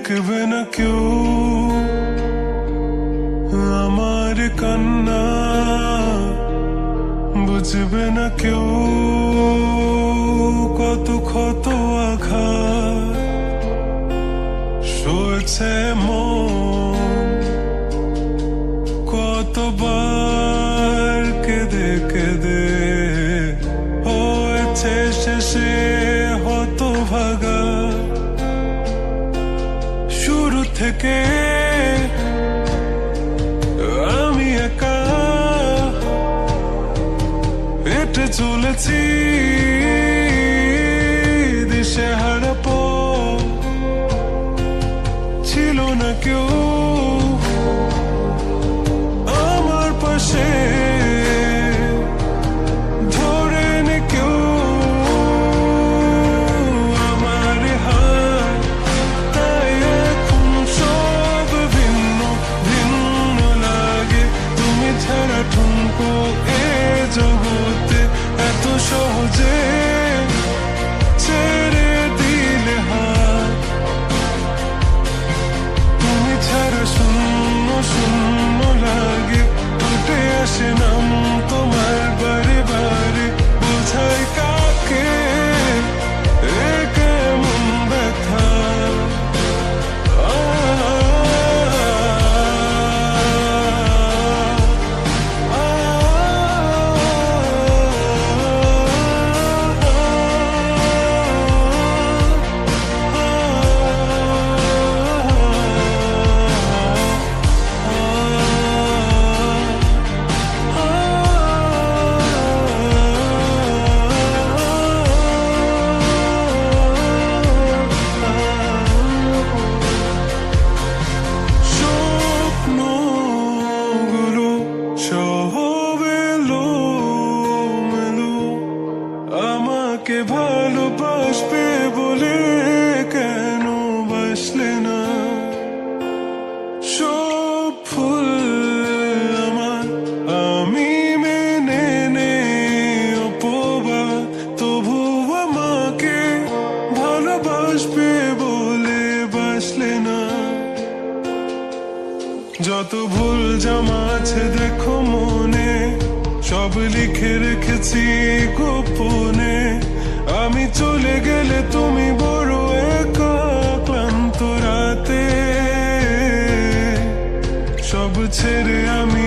দেখবে না কেউ আমার কান্না, বুঝবে না কেউ কত ক্ষত আঘাত সয়েছে মন, কতবার কেঁদে কেঁদে হয়েছে শেষে হতভাগা। শুরু থেকে আমি একা হেঁটে চলেছি দিশেহারা পথ, ছিল না কেউ আমার পাশে ধরে নে কেউ আমার হাত। তাই এখন সব ভিন্ন ভিন্ন লাগে, তুমি ছাড়া ঠুনকো এ জগতে এত সহজে ছেড়ে দিলে হাত। তুমি ছাড়া শূন্য শূন্য লাগে, উঠে আসে নাম তোমার বারে বারে, বোঝাই কাকে এ কেমন ব্যথা। স্বপ্নগুলো সব এলোমেলো, আমাকে ভালোবাসবে বলে কেন বাসলে না। সব ফুল আমার আমি মেনে নে অপবাদ, তবু আমাকে ভালোবাসবে বলে বাসলে না। যত ভুল জমা আছে দেখো মনে, সব লিখে রেখেছি গোপনে। আমি চলে গেলে তুমি বড় একা ক্লান্ত রাতে, সব ছেড়ে আমি